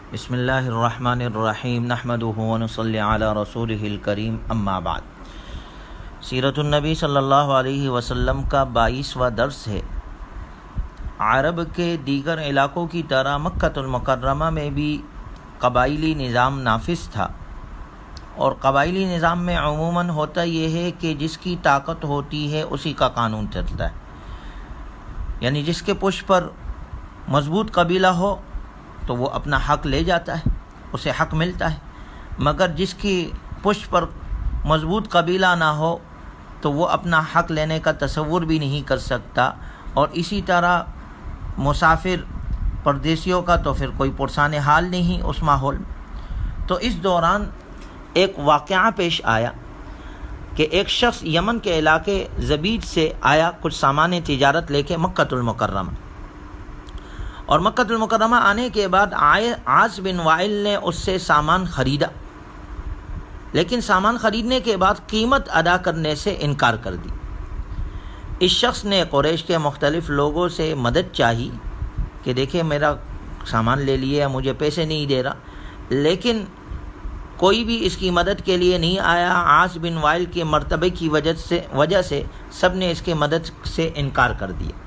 بسم اللہ الرحمن الرحیم نحمدہ ونصلی علی رسولہ الکریم اما بعد۔ سیرت النبی صلی اللہ علیہ وسلم کا 22واں درس ہے۔ عرب کے دیگر علاقوں کی طرح مکہ المکرمہ میں بھی قبائلی نظام نافذ تھا، اور قبائلی نظام میں عموماً ہوتا یہ ہے کہ جس کی طاقت ہوتی ہے اسی کا قانون چلتا ہے، یعنی جس کے پشت پر مضبوط قبیلہ ہو تو وہ اپنا حق لے جاتا ہے، اسے حق ملتا ہے، مگر جس کی پشت پر مضبوط قبیلہ نہ ہو تو وہ اپنا حق لینے کا تصور بھی نہیں کر سکتا۔ اور اسی طرح مسافر پردیسیوں کا تو پھر کوئی پرسان حال نہیں اس ماحول میں۔ تو اس دوران ایک واقعہ پیش آیا کہ ایک شخص یمن کے علاقے زبید سے آیا کچھ سامان تجارت لے کے مکہ المکرمہ، اور مکہ المکرمہ آنے کے بعد عاص بن وائل نے اس سے سامان خریدا، لیکن سامان خریدنے کے بعد قیمت ادا کرنے سے انکار کر دی۔ اس شخص نے قریش کے مختلف لوگوں سے مدد چاہی کہ دیکھیں میرا سامان لے لیے، مجھے پیسے نہیں دے رہا، لیکن کوئی بھی اس کی مدد کے لیے نہیں آیا۔ عاص بن وائل کے مرتبے کی وجہ سے سب نے اس کے مدد سے انکار کر دیا۔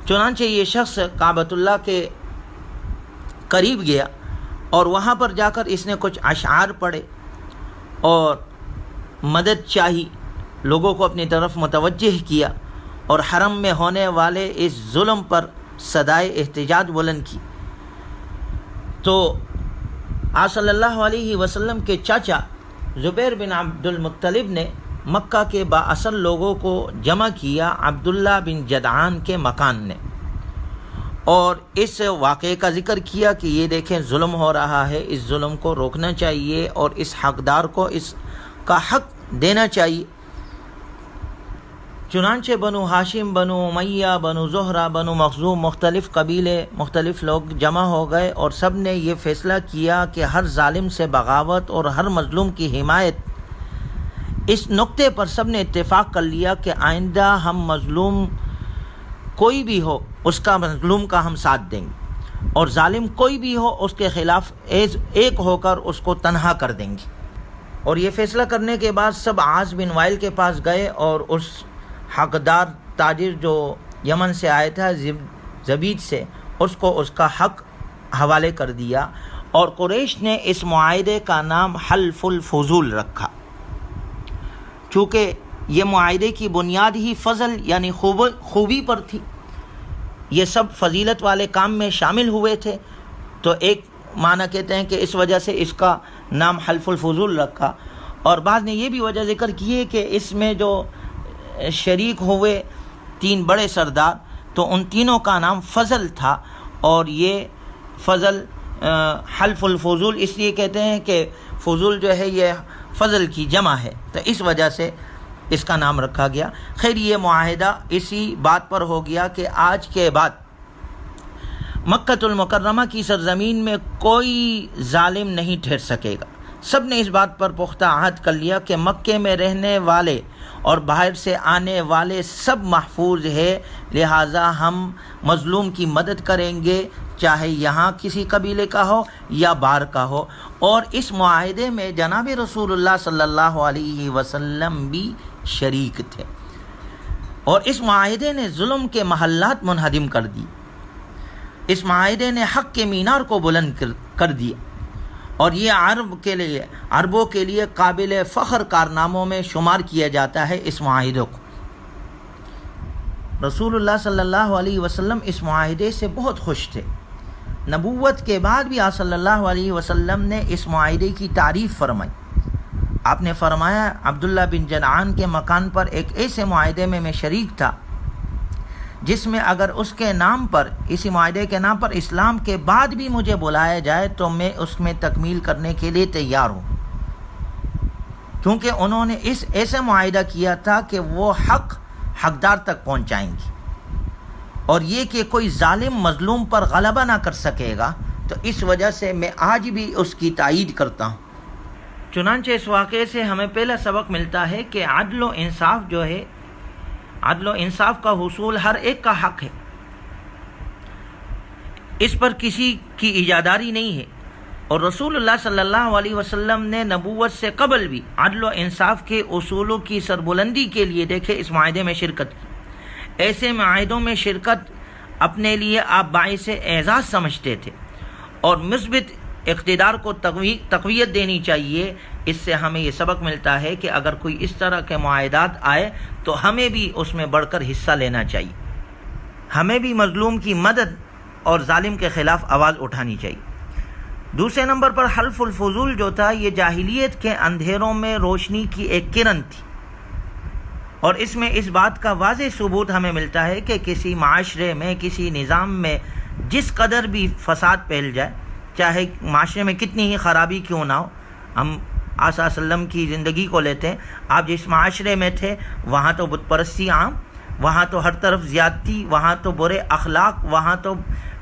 چنانچہ یہ شخص کعبۃ اللہ کے قریب گیا، اور وہاں پر جا کر اس نے کچھ اشعار پڑھے اور مدد چاہی، لوگوں کو اپنی طرف متوجہ کیا، اور حرم میں ہونے والے اس ظلم پر صدائے احتجاج بلند کی۔ تو آپ صلی اللہ علیہ وسلم کے چاچا زبیر بن عبد المطلب نے مکہ کے بااثر لوگوں کو جمع کیا عبداللہ بن جدعان کے مکان نے، اور اس واقعے کا ذکر کیا کہ یہ دیکھیں ظلم ہو رہا ہے، اس ظلم کو روکنا چاہیے اور اس حقدار کو اس کا حق دینا چاہیے۔ چنانچہ بنو ہاشم، بنو امیہ، بنو زہرہ، بنو مخزوم، مختلف قبیلے، مختلف لوگ جمع ہو گئے، اور سب نے یہ فیصلہ کیا کہ ہر ظالم سے بغاوت اور ہر مظلوم کی حمایت۔ اس نقطے پر سب نے اتفاق کر لیا کہ آئندہ ہم مظلوم کوئی بھی ہو اس کا مظلوم کا ہم ساتھ دیں گے، اور ظالم کوئی بھی ہو اس کے خلاف ایک ہو کر اس کو تنہا کر دیں گے۔ اور یہ فیصلہ کرنے کے بعد سب عاص بن وائل کے پاس گئے اور اس حقدار تاجر جو یمن سے آیا تھا زبید سے، اس کو اس کا حق حوالے کر دیا، اور قریش نے اس معاہدے کا نام حلف الفضول رکھا، چونکہ یہ معاہدے کی بنیاد ہی فضل یعنی خوبی پر تھی، یہ سب فضیلت والے کام میں شامل ہوئے تھے، تو ایک معنی کہتے ہیں کہ اس وجہ سے اس کا نام حلف الفضول رکھا۔ اور بعض نے یہ بھی وجہ ذکر کی ہے کہ اس میں جو شریک ہوئے 3 بڑے سردار، تو ان تینوں کا نام فضل تھا، اور یہ فضل حلف الفضول اس لیے کہتے ہیں کہ فضول جو ہے یہ فضل کی جمع ہے، تو اس وجہ سے اس کا نام رکھا گیا۔ خیر، یہ معاہدہ اسی بات پر ہو گیا کہ آج کے بعد مکہ المکرمہ کی سرزمین میں کوئی ظالم نہیں ٹھہر سکے گا۔ سب نے اس بات پر پختہ عہد کر لیا کہ مکے میں رہنے والے اور باہر سے آنے والے سب محفوظ ہے، لہٰذا ہم مظلوم کی مدد کریں گے، چاہے یہاں کسی قبیلے کا ہو یا باہر کا ہو۔ اور اس معاہدے میں جناب رسول اللہ صلی اللہ علیہ وسلم بھی شریک تھے، اور اس معاہدے نے ظلم کے محلات منہدم کر دی، اس معاہدے نے حق کے مینار کو بلند کر دیا، اور یہ عربوں کے لیے قابل فخر کارناموں میں شمار کیا جاتا ہے اس معاہدے کو۔ رسول اللہ صلی اللہ علیہ وسلم اس معاہدے سے بہت خوش تھے۔ نبوت کے بعد بھی آپ صلی اللہ علیہ وسلم نے اس معاہدے کی تعریف فرمائی۔ آپ نے فرمایا عبداللہ بن جدعان کے مکان پر ایک ایسے معاہدے میں شریک تھا جس میں اگر اس کے نام پر، اسی معاہدے کے نام پر اسلام کے بعد بھی مجھے بلایا جائے تو میں اس میں تکمیل کرنے کے لیے تیار ہوں، کیونکہ انہوں نے اس ایسے معاہدہ کیا تھا کہ وہ حقدار تک پہنچائیں گے، اور یہ کہ کوئی ظالم مظلوم پر غلبہ نہ کر سکے گا، تو اس وجہ سے میں آج بھی اس کی تائید کرتا ہوں۔ چنانچہ اس واقعے سے ہمیں پہلا سبق ملتا ہے کہ عدل و انصاف جو ہے، عدل و انصاف کا حصول ہر ایک کا حق ہے۔ اس پر کسی کی ایجاداری نہیں ہے، اور رسول اللہ صلی اللہ علیہ وسلم نے نبوت سے قبل بھی عدل و انصاف کے اصولوں کی سربلندی کے لیے دیکھے اس معاہدے میں شرکت کی۔ ایسے معاہدوں میں شرکت اپنے لیے آپ باعث اعزاز سمجھتے تھے، اور مثبت اقتدار کو تقویت دینی چاہیے۔ اس سے ہمیں یہ سبق ملتا ہے کہ اگر کوئی اس طرح کے معاہدات آئے تو ہمیں بھی اس میں بڑھ کر حصہ لینا چاہیے، ہمیں بھی مظلوم کی مدد اور ظالم کے خلاف آواز اٹھانی چاہیے۔ دوسرے نمبر پر حلف الفضول جو تھا، یہ جاہلیت کے اندھیروں میں روشنی کی ایک کرن تھی، اور اس میں اس بات کا واضح ثبوت ہمیں ملتا ہے کہ کسی معاشرے میں، کسی نظام میں جس قدر بھی فساد پھیل جائے، چاہے معاشرے میں کتنی ہی خرابی کیوں نہ ہو، ہم آقا صلی اللہ علیہ وسلم کی زندگی کو لیتے ہیں، آپ جس معاشرے میں تھے وہاں تو بت پرستی عام، وہاں تو ہر طرف زیادتی، وہاں تو برے اخلاق، وہاں تو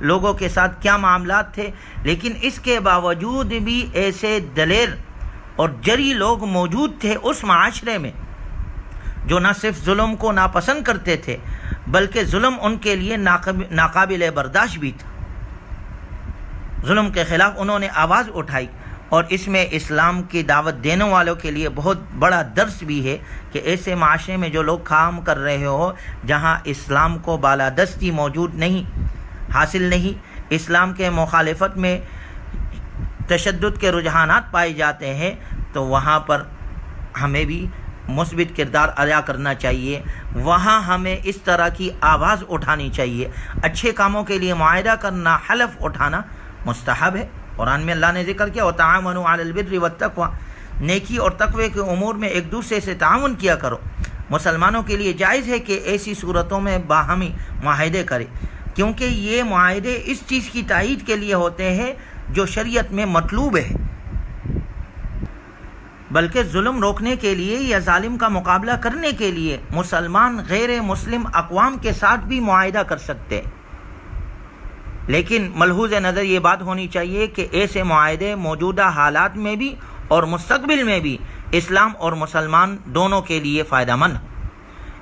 لوگوں کے ساتھ کیا معاملات تھے، لیکن اس کے باوجود بھی ایسے دلیر اور جری لوگ موجود تھے اس معاشرے میں جو نہ صرف ظلم کو ناپسند کرتے تھے بلکہ ظلم ان کے لیے ناقابل برداشت بھی تھا۔ ظلم کے خلاف انہوں نے آواز اٹھائی، اور اس میں اسلام کی دعوت دینے والوں کے لیے بہت بڑا درس بھی ہے کہ ایسے معاشرے میں جو لوگ کام کر رہے ہو، جہاں اسلام کو بالادستی موجود نہیں، حاصل نہیں، اسلام کے مخالفت میں تشدد کے رجحانات پائے جاتے ہیں، تو وہاں پر ہمیں بھی مثبت کردار ادا کرنا چاہیے، وہاں ہمیں اس طرح کی آواز اٹھانی چاہیے۔ اچھے کاموں کے لیے معاہدہ کرنا، حلف اٹھانا مستحب ہے۔ قرآن میں اللہ نے ذکر کیا وَتَعَاوَنُوا عَلَى الْبِرِّ وَالتَّقْوَىٰ، نیکی اور تقوی کے امور میں ایک دوسرے سے تعاون کیا کرو۔ مسلمانوں کے لیے جائز ہے کہ ایسی صورتوں میں باہمی معاہدے کرے، کیونکہ یہ معاہدے اس چیز کی تائید کے لیے ہوتے ہیں جو شریعت میں مطلوب ہے، بلکہ ظلم روکنے کے لیے یا ظالم کا مقابلہ کرنے کے لیے مسلمان غیر مسلم اقوام کے ساتھ بھی معاہدہ کر سکتے ہیں، لیکن ملحوظ نظر یہ بات ہونی چاہیے کہ ایسے معاہدے موجودہ حالات میں بھی اور مستقبل میں بھی اسلام اور مسلمان دونوں کے لیے فائدہ مند ہوں۔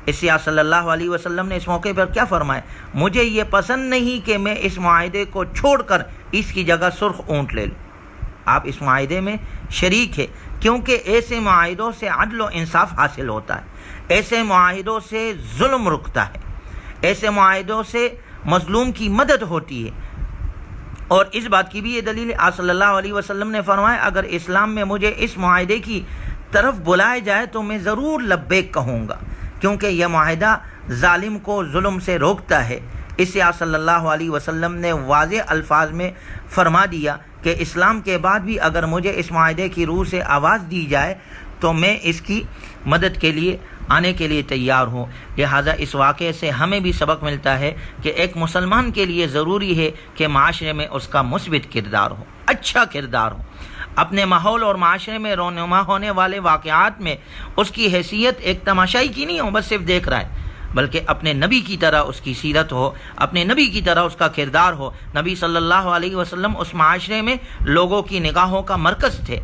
اس سے آپ صلی اللہ علیہ وسلم نے اس موقع پر کیا فرمایا؟ مجھے یہ پسند نہیں کہ میں اس معاہدے کو چھوڑ کر اس کی جگہ سرخ اونٹ لے لوں۔ آپ اس معاہدے میں شریک ہے، کیونکہ ایسے معاہدوں سے عدل و انصاف حاصل ہوتا ہے، ایسے معاہدوں سے ظلم رکتا ہے، ایسے معاہدوں سے مظلوم کی مدد ہوتی ہے۔ اور اس بات کی بھی یہ دلیل ہے، آپ صلی اللہ علیہ وسلم نے فرمایا اگر اسلام میں مجھے اس معاہدے کی طرف بلایا جائے تو میں ضرور لبیک کہوں گا، کیونکہ یہ معاہدہ ظالم کو ظلم سے روکتا ہے۔ اس سے آپ صلی اللہ علیہ وسلم نے واضح الفاظ میں فرما دیا کہ اسلام کے بعد بھی اگر مجھے اس معاہدے کی روح سے آواز دی جائے تو میں اس کی مدد کے لیے آنے کے لیے تیار ہوں۔ لہٰذا اس واقعے سے ہمیں بھی سبق ملتا ہے کہ ایک مسلمان کے لیے ضروری ہے کہ معاشرے میں اس کا مثبت کردار ہو، اچھا کردار ہو، اپنے ماحول اور معاشرے میں رونما ہونے والے واقعات میں اس کی حیثیت ایک تماشائی کی نہیں ہو، بس صرف دیکھ رہا ہے، بلکہ اپنے نبی کی طرح اس کی سیرت ہو، اپنے نبی کی طرح اس کا کردار ہو۔ نبی صلی اللہ علیہ وسلم اس معاشرے میں لوگوں کی نگاہوں کا مرکز تھے،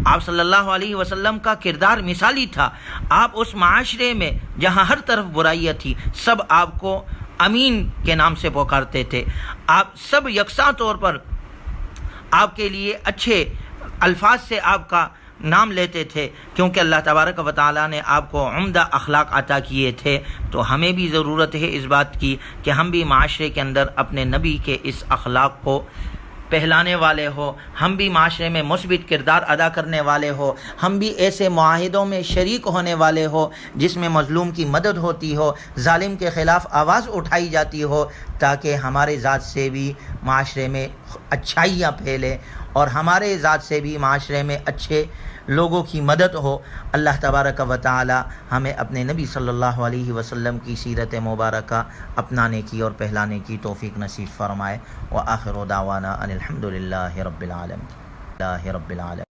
آپ صلی اللہ علیہ وسلم کا کردار مثالی تھا۔ آپ اس معاشرے میں جہاں ہر طرف برائیاں تھی، سب آپ کو امین کے نام سے پکارتے تھے، آپ سب یکساں طور پر آپ کے لیے اچھے الفاظ سے آپ کا نام لیتے تھے، کیونکہ اللہ تبارک و تعالیٰ نے آپ کو عمدہ اخلاق عطا کیے تھے۔ تو ہمیں بھی ضرورت ہے اس بات کی کہ ہم بھی معاشرے کے اندر اپنے نبی کے اس اخلاق کو پہلانے والے ہو، ہم بھی معاشرے میں مثبت کردار ادا کرنے والے ہو، ہم بھی ایسے معاہدوں میں شریک ہونے والے ہو جس میں مظلوم کی مدد ہوتی ہو، ظالم کے خلاف آواز اٹھائی جاتی ہو، تاکہ ہمارے ذات سے بھی معاشرے میں اچھائیاں پھیلیں اور ہمارے ذات سے بھی معاشرے میں اچھے لوگوں کی مدد ہو۔ اللہ تبارک و تعالی ہمیں اپنے نبی صلی اللہ علیہ وسلم کی سیرت مبارکہ اپنانے کی اور پہلانے کی توفیق نصیب فرمائے۔ وآخر دعوانا ان الحمد للہ رب العالمین۔